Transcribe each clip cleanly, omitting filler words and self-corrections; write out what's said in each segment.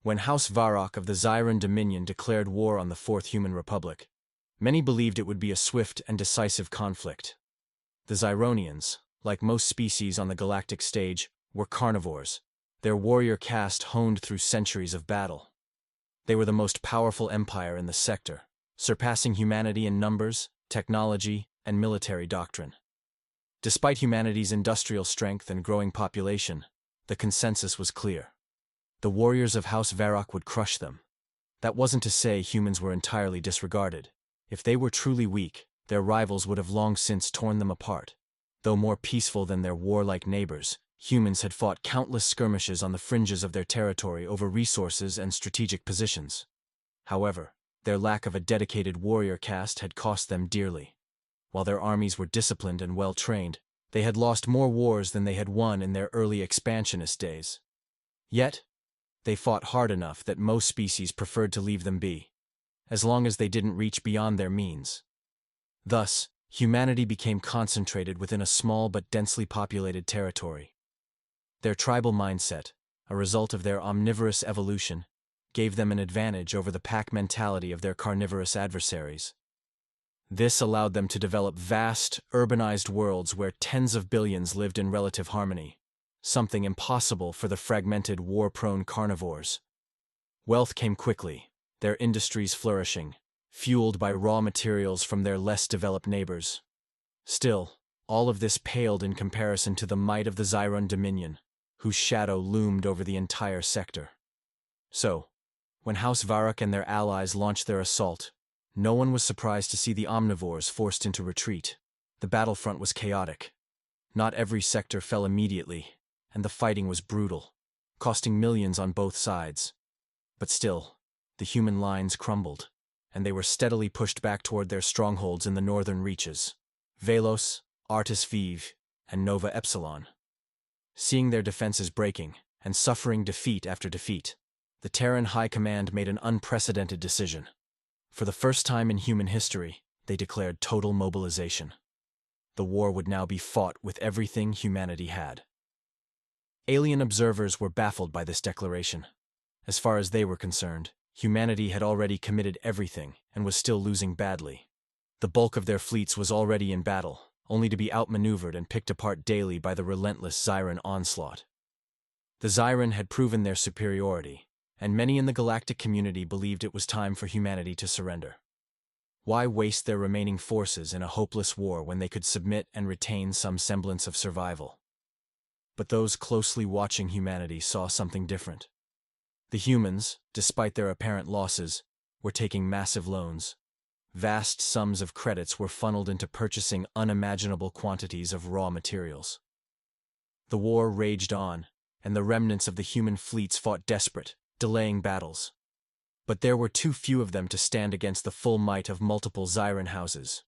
When House Varok of the Zyran Dominion declared war on the Fourth Human Republic, many believed it would be a swift and decisive conflict. The Zyronians, like most species on the galactic stage, were carnivores, their warrior caste honed through centuries of battle. They were the most powerful empire in the sector, surpassing humanity in numbers, technology, and military doctrine. Despite humanity's industrial strength and growing population, the consensus was clear. The warriors of House Varok would crush them. That wasn't to say humans were entirely disregarded. If they were truly weak, their rivals would have long since torn them apart. Though more peaceful than their warlike neighbors, humans had fought countless skirmishes on the fringes of their territory over resources and strategic positions. However, their lack of a dedicated warrior caste had cost them dearly. While their armies were disciplined and well-trained, they had lost more wars than they had won in their early expansionist days. Yet, they fought hard enough that most species preferred to leave them be, as long as they didn't reach beyond their means. Thus, humanity became concentrated within a small but densely populated territory. Their tribal mindset, a result of their omnivorous evolution, gave them an advantage over the pack mentality of their carnivorous adversaries. This allowed them to develop vast, urbanized worlds where tens of billions lived in relative harmony, something impossible for the fragmented, war-prone carnivores. Wealth came quickly, their industries flourishing, fueled by raw materials from their less developed neighbors. Still, all of this paled in comparison to the might of the Zyran Dominion, whose shadow loomed over the entire sector. So, when House Varok and their allies launched their assault, no one was surprised to see the omnivores forced into retreat. The battlefront was chaotic. Not every sector fell immediately, and the fighting was brutal, costing millions on both sides. But still, the human lines crumbled, and they were steadily pushed back toward their strongholds in the northern reaches, Velos, Artis Vive, and Nova Epsilon. Seeing their defenses breaking, and suffering defeat after defeat, the Terran High Command made an unprecedented decision. For the first time in human history, they declared total mobilization. The war would now be fought with everything humanity had. Alien observers were baffled by this declaration. As far as they were concerned, humanity had already committed everything and was still losing badly. The bulk of their fleets was already in battle, only to be outmaneuvered and picked apart daily by the relentless Zyran onslaught. The Zyran had proven their superiority, and many in the galactic community believed it was time for humanity to surrender. Why waste their remaining forces in a hopeless war when they could submit and retain some semblance of survival? But those closely watching humanity saw something different. The humans, despite their apparent losses, were taking massive loans. Vast sums of credits were funneled into purchasing unimaginable quantities of raw materials. The war raged on, and the remnants of the human fleets fought desperate, delaying battles. But there were too few of them to stand against the full might of multiple Zyran houses.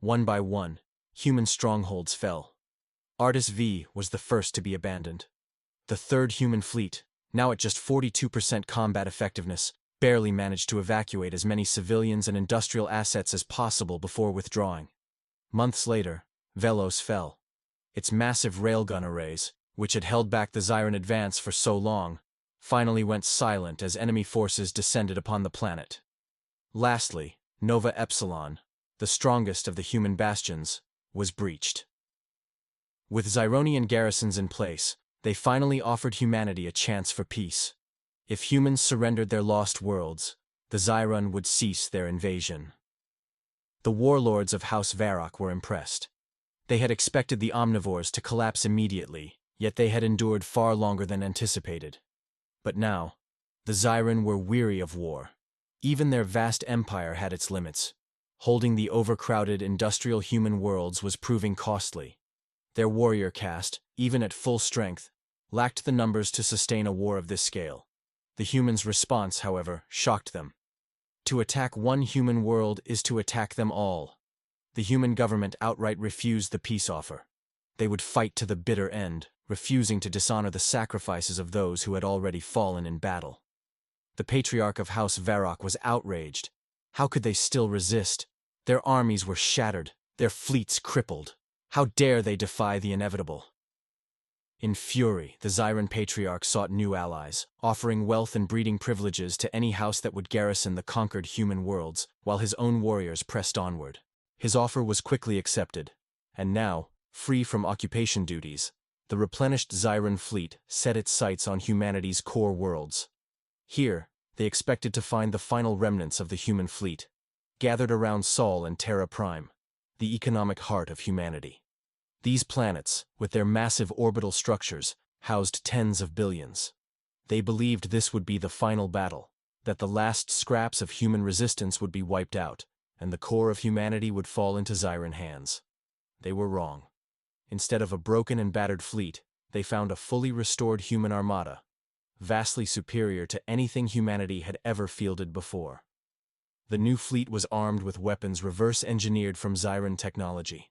One by one, human strongholds fell. Artis V was the first to be abandoned. The third human fleet, now at just 42% combat effectiveness, barely managed to evacuate as many civilians and industrial assets as possible before withdrawing. Months later, Velos fell. Its massive railgun arrays, which had held back the Zyran advance for so long, finally went silent as enemy forces descended upon the planet. Lastly, Nova Epsilon, the strongest of the human bastions, was breached. With Zyronian garrisons in place, they finally offered humanity a chance for peace. If humans surrendered their lost worlds, the Zyran would cease their invasion. The warlords of House Varok were impressed. They had expected the omnivores to collapse immediately, yet they had endured far longer than anticipated. But now, the Zyran were weary of war. Even their vast empire had its limits. Holding the overcrowded industrial human worlds was proving costly. Their warrior caste, even at full strength, lacked the numbers to sustain a war of this scale. The humans' response, however, shocked them. To attack one human world is to attack them all. The human government outright refused the peace offer. They would fight to the bitter end, refusing to dishonor the sacrifices of those who had already fallen in battle. The patriarch of House Varok was outraged. How could they still resist? Their armies were shattered, their fleets crippled. How dare they defy the inevitable? In fury, the Zyran Patriarch sought new allies, offering wealth and breeding privileges to any house that would garrison the conquered human worlds, while his own warriors pressed onward. His offer was quickly accepted, and now, free from occupation duties, the replenished Zyran fleet set its sights on humanity's core worlds. Here, they expected to find the final remnants of the human fleet, gathered around Sol and Terra Prime, the economic heart of humanity. These planets, with their massive orbital structures, housed tens of billions. They believed this would be the final battle, that the last scraps of human resistance would be wiped out, and the core of humanity would fall into Zyran hands. They were wrong. Instead of a broken and battered fleet, they found a fully restored human armada, vastly superior to anything humanity had ever fielded before. The new fleet was armed with weapons reverse-engineered from Zyran technology.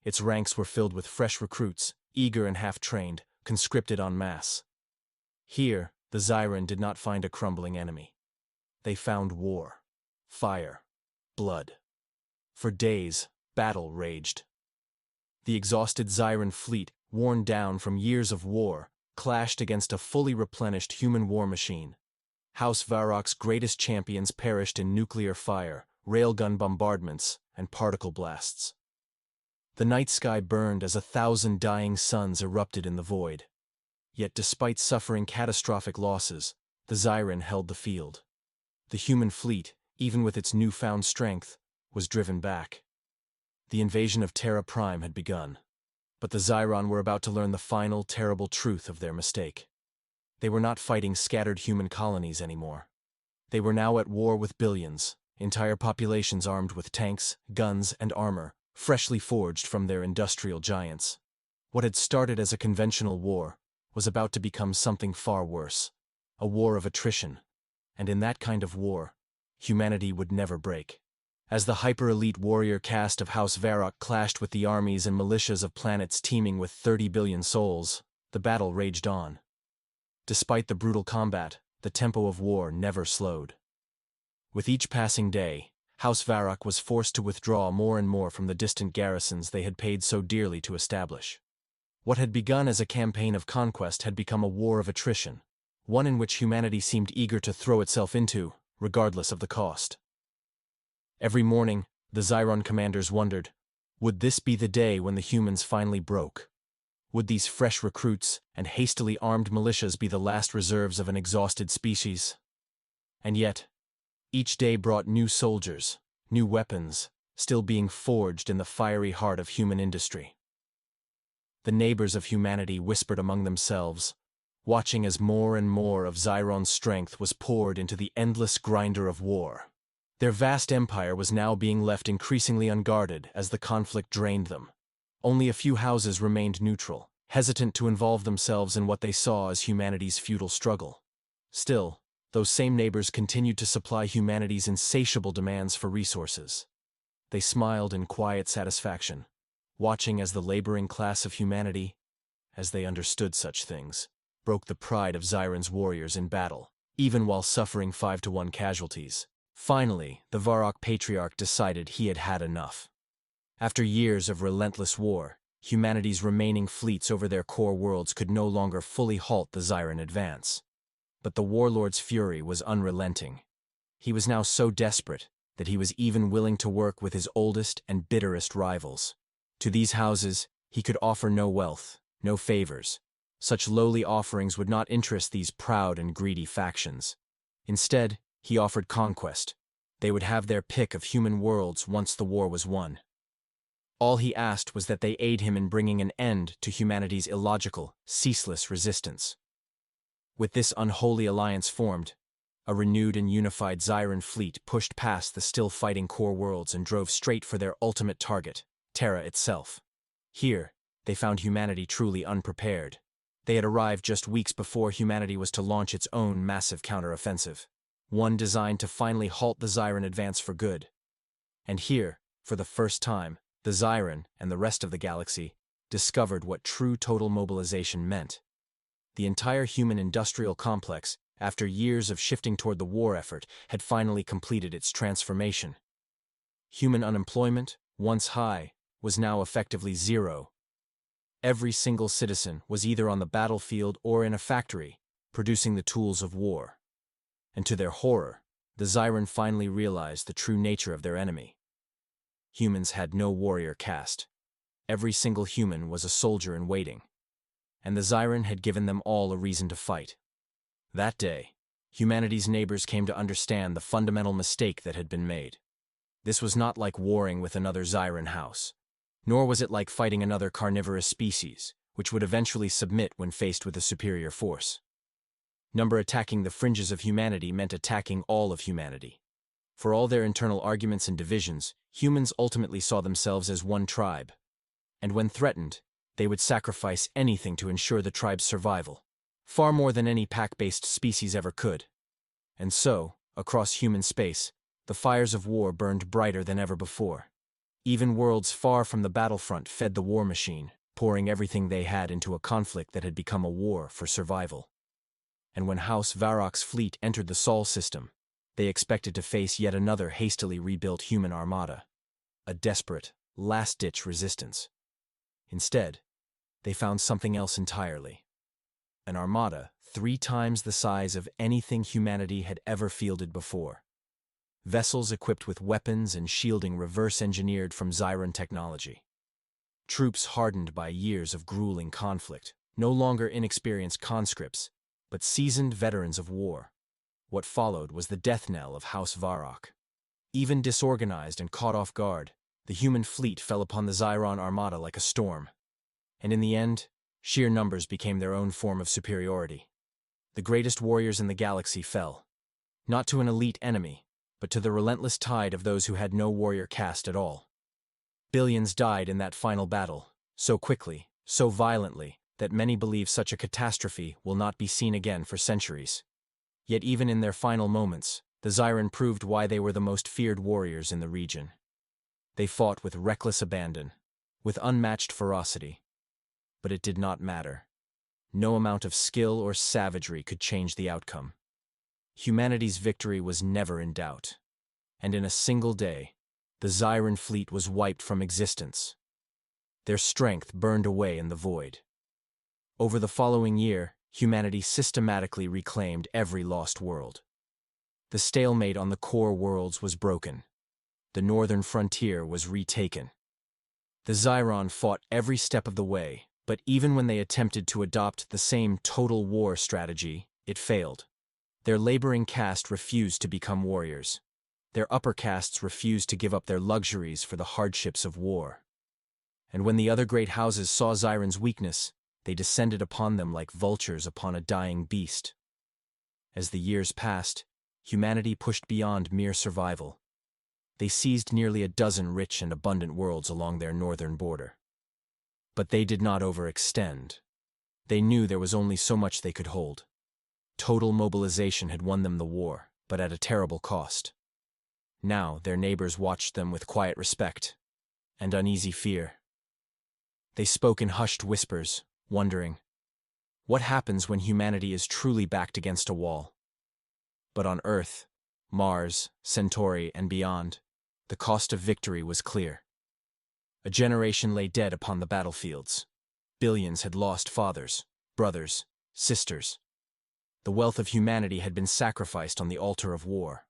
Its ranks were filled with fresh recruits, eager and half-trained, conscripted en masse. Here, the Zyran did not find a crumbling enemy. They found war, fire, blood. For days, battle raged. The exhausted Zyran fleet, worn down from years of war, clashed against a fully replenished human war machine. House Varok's greatest champions perished in nuclear fire, railgun bombardments, and particle blasts. The night sky burned as 1,000 dying suns erupted in the void. Yet despite suffering catastrophic losses, the Zyran held the field. The human fleet, even with its newfound strength, was driven back. The invasion of Terra Prime had begun, but the Zyran were about to learn the final terrible truth of their mistake. They were not fighting scattered human colonies anymore. They were now at war with billions, entire populations armed with tanks, guns, and armor, freshly forged from their industrial giants. What had started as a conventional war was about to become something far worse, a war of attrition, and in that kind of war, humanity would never break. As the hyper-elite warrior caste of House Varok clashed with the armies and militias of planets teeming with 30 billion souls, the battle raged on. Despite the brutal combat, the tempo of war never slowed. With each passing day, House Varok was forced to withdraw more and more from the distant garrisons they had paid so dearly to establish. What had begun as a campaign of conquest had become a war of attrition, one in which humanity seemed eager to throw itself into, regardless of the cost. Every morning, the Zyran commanders wondered, would this be the day when the humans finally broke? Would these fresh recruits and hastily armed militias be the last reserves of an exhausted species? And yet, each day brought new soldiers, new weapons, still being forged in the fiery heart of human industry. The neighbors of humanity whispered among themselves, watching as more and more of Zyron's strength was poured into the endless grinder of war. Their vast empire was now being left increasingly unguarded as the conflict drained them. Only a few houses remained neutral, hesitant to involve themselves in what they saw as humanity's futile struggle. Still, those same neighbors continued to supply humanity's insatiable demands for resources. They smiled in quiet satisfaction, watching as the laboring class of humanity, as they understood such things, broke the pride of Zyran's warriors in battle, even while suffering 5-to-1 casualties. Finally, the Varok Patriarch decided he had had enough. After years of relentless war, humanity's remaining fleets over their core worlds could no longer fully halt the Zyran advance. But the warlord's fury was unrelenting. He was now so desperate that he was even willing to work with his oldest and bitterest rivals. To these houses, he could offer no wealth, no favors. Such lowly offerings would not interest these proud and greedy factions. Instead, he offered conquest. They would have their pick of human worlds once the war was won. All he asked was that they aid him in bringing an end to humanity's illogical, ceaseless resistance. With this unholy alliance formed, a renewed and unified Zyran fleet pushed past the still-fighting core worlds and drove straight for their ultimate target, Terra itself. Here, they found humanity truly unprepared. They had arrived just weeks before humanity was to launch its own massive counteroffensive, one designed to finally halt the Zyran advance for good. And here, for the first time, the Zyran and the rest of the galaxy discovered what true total mobilization meant. The entire human industrial complex, after years of shifting toward the war effort, had finally completed its transformation. Human unemployment, once high, was now effectively zero. Every single citizen was either on the battlefield or in a factory, producing the tools of war. And to their horror, the Zyran finally realized the true nature of their enemy. Humans had no warrior caste. Every single human was a soldier in waiting. And the Zyran had given them all a reason to fight. That day, humanity's neighbors came to understand the fundamental mistake that had been made. This was not like warring with another Zyran house, nor was it like fighting another carnivorous species, which would eventually submit when faced with a superior force. Attacking the fringes of humanity meant attacking all of humanity. For all their internal arguments and divisions, humans ultimately saw themselves as one tribe. And when threatened, they would sacrifice anything to ensure the tribe's survival, far more than any pack-based species ever could. And so, across human space, the fires of war burned brighter than ever before. Even worlds far from the battlefront fed the war machine, pouring everything they had into a conflict that had become a war for survival. And when House Varok's fleet entered the Sol system, they expected to face yet another hastily rebuilt human armada, a desperate, last-ditch resistance. Instead, they found something else entirely. An armada 3 times the size of anything humanity had ever fielded before. Vessels equipped with weapons and shielding reverse-engineered from Zyran technology. Troops hardened by years of grueling conflict, no longer inexperienced conscripts, but seasoned veterans of war. What followed was the death knell of House Varok. Even disorganized and caught off guard, the human fleet fell upon the Zyran armada like a storm. And in the end, sheer numbers became their own form of superiority. The greatest warriors in the galaxy fell, not to an elite enemy, but to the relentless tide of those who had no warrior caste at all. Billions died in that final battle, so quickly, so violently, that many believe such a catastrophe will not be seen again for centuries. Yet even in their final moments, the Zyran proved why they were the most feared warriors in the region. They fought with reckless abandon, with unmatched ferocity. But it did not matter. No amount of skill or savagery could change the outcome. Humanity's victory was never in doubt. And in a single day, the Zyran fleet was wiped from existence. Their strength burned away in the void. Over the following year, humanity systematically reclaimed every lost world. The stalemate on the core worlds was broken. The northern frontier was retaken. The Zyran fought every step of the way, but even when they attempted to adopt the same total war strategy, it failed. Their laboring caste refused to become warriors. Their upper castes refused to give up their luxuries for the hardships of war. And when the other great houses saw Zyran's weakness, they descended upon them like vultures upon a dying beast. As the years passed, humanity pushed beyond mere survival. They seized nearly a dozen rich and abundant worlds along their northern border. But they did not overextend. They knew there was only so much they could hold. Total mobilization had won them the war, but at a terrible cost. Now their neighbors watched them with quiet respect and uneasy fear. They spoke in hushed whispers, wondering, what happens when humanity is truly backed against a wall? But on Earth, Mars, Centauri, and beyond, the cost of victory was clear. A generation lay dead upon the battlefields. Billions had lost fathers, brothers, sisters. The wealth of humanity had been sacrificed on the altar of war.